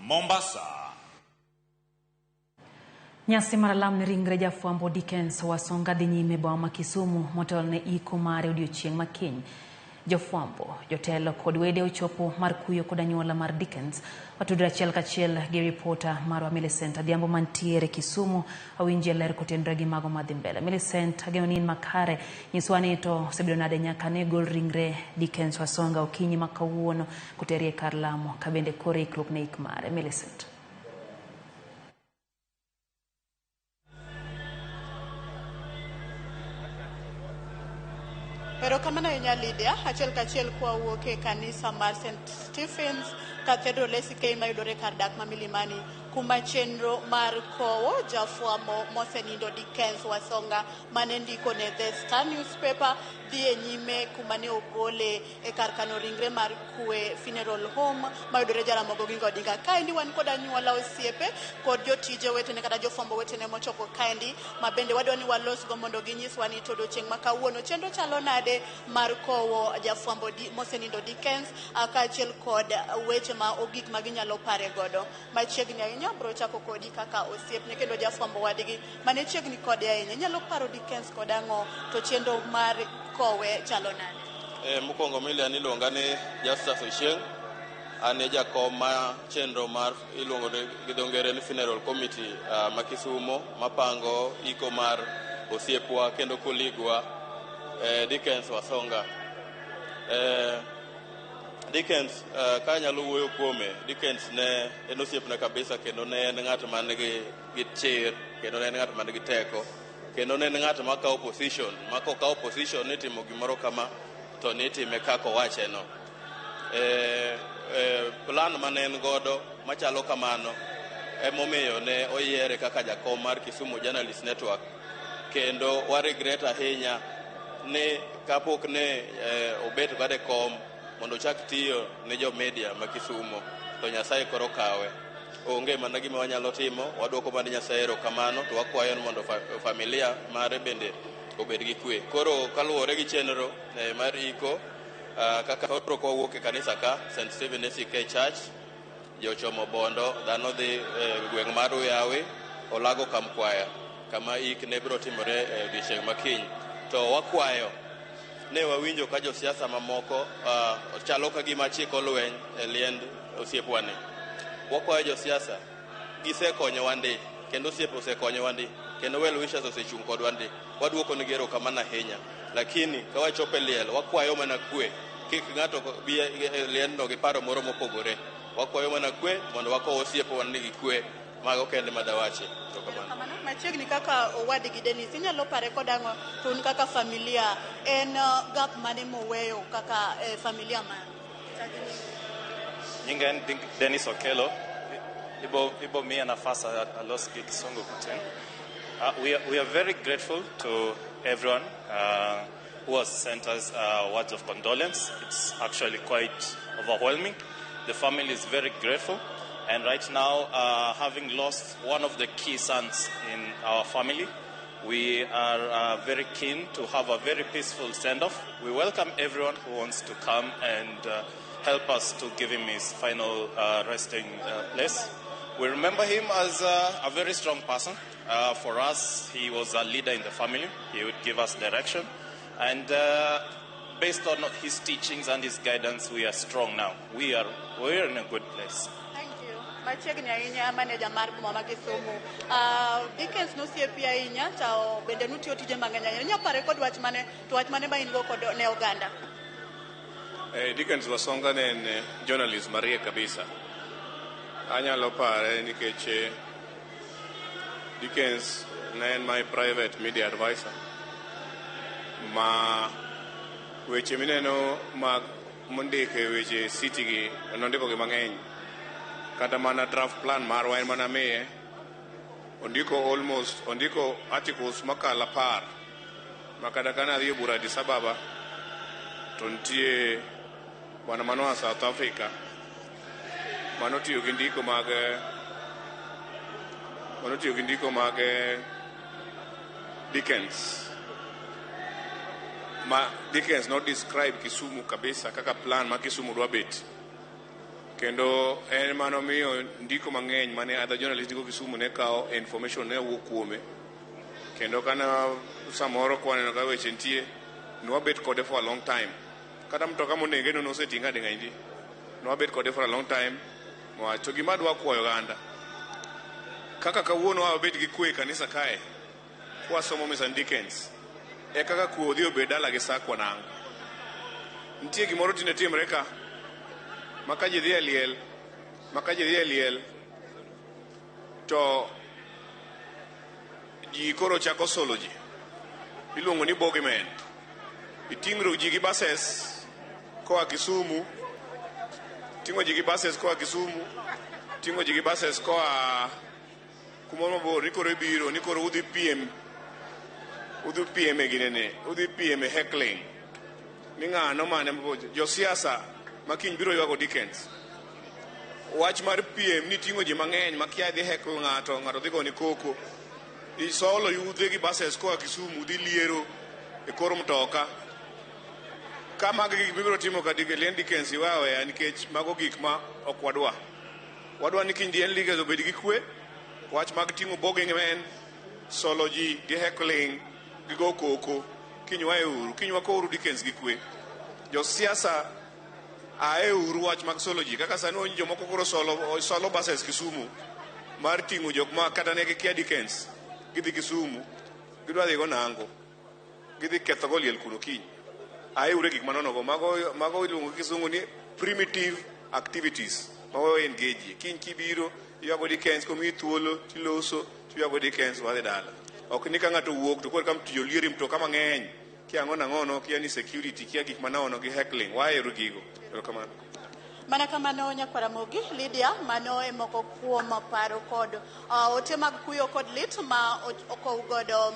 Mombasa. Nyasi maralam ni ringre jafwambo Dickens wasonga dhi nyime boma ma Kisumu motelo ne iko mare odiochieng' makiny. Jofwambo, jotelo kod wede ochopo mar kuyo kod anyuola mar Dickens watudore achiel kachiel gi reporter marwa Millicent Adhiambo mantiere Kisumu awinje ler kotenore gi mago madhi mbele. Millicent, ageno ni in makare, nyiswa ni to osebedo nade nyaka ne gol ringre Dickens wasonga okinyi ma kawuono koteri e kar lamo ka bende koro ikruok ne ik mare. Millicent. Pero kamana inya Lydia, achiel kachiel kwa wuoke kanisa mar St. Stephen's Cathedral Lesike mayudore kar dak ma Milimani kuma chenro mar kowo jafwambo mosenindo Dickens wasonga mane ndiko ne The Star newspaper dhi e nyime kuma ne ogole e kar kano ringre mar kwe funeral home mayudore Ramogi Odinga. Kaendi wan kod anyuola osiepe kod jotije wetene kata jofwambo wetene mochopo kaendi ma bende wadwa ni walosgo mondo ginyiswa ni to odiochieng' ma kawuono chenro chalo nade mar kowo jafwambo mosenindo Dickens kaachiel kod weche ma ogik ma ginyalo pare godo. Machiegni ahinya bro chako kodi kaka osiepne kendo jafwambo wadgi mane chiegni kode ahinya. Nyalo paro Dickens kod ang'o to chenro mar kowe chalo nade? Mokwongo milian iluonga ni Justice Ochieng'. Ane jakom ma chenro mar iluongo gi dho ngere ni funeral committee ma Kisumu mapango iko mar osiepwa kendo koligwa Dickens wasonga. Dickens ka nyalo wuoyo kuome, Dickens ne en osiepna kabisa kendo ne en ng'at man gi chir kendo ne en ng'at man gi teko kendo ne en ng'at ma kawo position ma kokawo position ni timo gimoro kama to ni time kaka owache no. Plan man en godo machalo kamano emomiyo ne oyiere kaka jakom mar Kisumu Journalist Network kendo wa regret ahinya ni kapok ne obet bade kom mondo chak tiyo ne jo media ma Kisumu to Nyasaye koro kawe. Onge mana gima wanyalo timo, waduoko mana Nyasaye erokamano to wakwayo mondo familia mare bende obed gi kwe. Koro kaluwore gi chenro mar iko kaka koro kowuok e kanisa ka St. Stephen SK Church jochomo bondo dhano dhi gweng' mar Uyawi Olago Kamkwaya kama ik ne biro timore odiochieng' makiny. To wakwayo ne wawinjo ka josiasa mamoko chalo ka gima chiko lweny e liend osiepwani. Wakwayo josiasa gisekonyo wandi kendo osiepo osekonyo wandi kendo well wishers osechung' kod wandi. Waduoko ni gero kama ahinya lakini ka wachope liel wakwayo mana kwe kik ng'ato bi liendno gi paro moro mopogore. Wakwayo mana kwe mondo wakow osiepo wandi gi kwe mago kende madawache. Machiegni kaka owadgi Dennis inyalo pare kod ang'o tun kaka familia en gap mane moweyo kaka familia man? Nyinga en Dennis Okelo ibo mia nafasi alos gi Kisungu Kuten. We are very grateful to everyone who has sent us words of condolence. It's actually quite overwhelming. The family is very grateful. And right now, having lost one of the key sons in our family, we are very keen to have a very peaceful send-off. We welcome everyone who wants to come and help us to give him his final resting place. We remember him as a very strong person. For us, he was a leader in the family. He would give us direction. And based on his teachings and his guidance, we are strong now. We're in a good place. Machiegni ahinya manager mar boma ma Kisumu Dickens nosiepi ahinya to bende nutiyo tije mang'eny ahinya. Inyalo pare kod wach mane ma in go kod ne oganda? Dickens wasonga ne en journalist ma riek kabisa. Anyalo pare nikech Dickens ne en my private media advisor ma weche mineno mag mondike weche city gi nondiko gi mang'eny. Kata mana draft plan marwa en mana miye ondiko articles makala par makada kana adhi bura Addis Ababa to nitie bwana mano wa South Africa mano tiyo gi ndiko mag Dickens ma Dickens not describe Kisumu kabisa kaka plan ma Kisumu dwa bet kendo en mano miyo ndiko mang'eny mane other journalist ndiko Kisumu ne kao information ne wuok kuome, kendo kana samoro kwaneno ka weche nitie nwabet kode for a long time, kata mtoka monege no nosetinga dinga indi nwabet kode for a long time. To gima dwa kwayo ganda kaka kawuono wabet gi kwe kanisa kae kwasomo Mr. Dickens e kaka kuodhi obed dala gi sakwa nang'. Nitie gimoro tinde timre ka maka ji dhi e liel to ji koro chako solo ji, iluongo ni bogeyman. Iting'ro ji gi buses koa Kisumu, ting'o ji gi buses koa Kisumu, ting'o ji gi buses koa kumoro mabor, ni koro ibiro, ni koro udhi piem e ginene, udhi piem e heckling. Ni ng'ano mane josiasa makiny biro ywago Dickens. Wach mar piem ni ting'o ji mang'eny makia dhi heckle ng'ato dhi goni koko. Isolo yudhe gi buses koa Kisumu, dhi liero e kor mtoka. Kama gik bibiro timo ka Dickens iwawe nikech mago gik ma ok wadwa. Wadwa ni kiny en lige obed gi kwe, wach mag ting'o bogeyman, solo ji gi heckling gi go koko. Kiny wae uru, kiny wakoru Dickens gi kwe. Josiasa ae uru wach mag solo ji, kaka sani onyi jomoko koro solo buses Kisumu mar ting'o jok ma kata ne gikia Dickens gidhi Kisumu, gidwa dhi go nango, gidhi ketho go liel kuno kiny. Ae ure gik manonogo, mago iluongo Kisumu ni primitive activities mawa engage. Kiny kibiro ywago Dickens, komi thuolo tiloso tuywago Dickens wadhi dala. Ok ni ka ng'ato wuok to koro kam tiyo lieri mtoka mang'eny kia ng'ono kia ni security kia gik manono gi heckling. Wae gigo. Erokamano. Mana kamano nyakwara Ramogi, Lydia, mano e moko kuom paro kod ote mag kuyo kod lit ma okow godo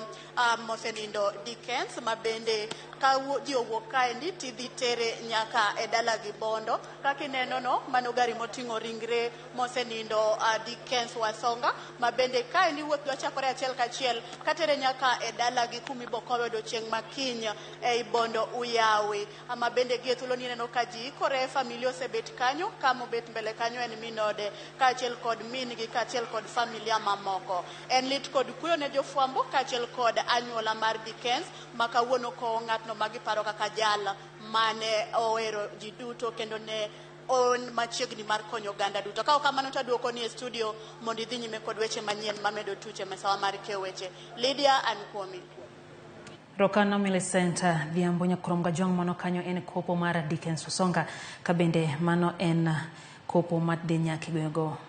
mosenindo Dickens, ma bende ka ji owuok kaendi tidhi tere nyaka e dala gi Bondo. Kaka ineno no, mano gari moting'o ringre mosenindo Dickens Wasonga, ma bende kaendi wuoth dwa chakore achiel kachiel katere nyaka e dala gi kumibo kowe odiochieng' makiny e Bondo Uyawi. Ma bende gi thuolo ni ineno ka ji kore familia osebet kanyo, kama obet mbele kanyo en minode kaachiel kod min gi kaachiel kod familia mamoko. En lit kod kuyo ne jofwambo kaachiel kod anyuola mar Dickens, ma kawuono ko ng'atno magiparo kaka jal mane ohero ji duto kendo ne on machiegni mar konyo oganda duto. Ka kamano taduoko ni e studio mondo idhi nyime kod weche manyien mamedo tuche mesawa mar keyo weche. Lydia, an kuomi. Rokano Millicent Dhiambo nyakrom ga jong mano kanyo en kopo mar Dickens Wasonga, kabende mano en kopo mar Denyaki gwego.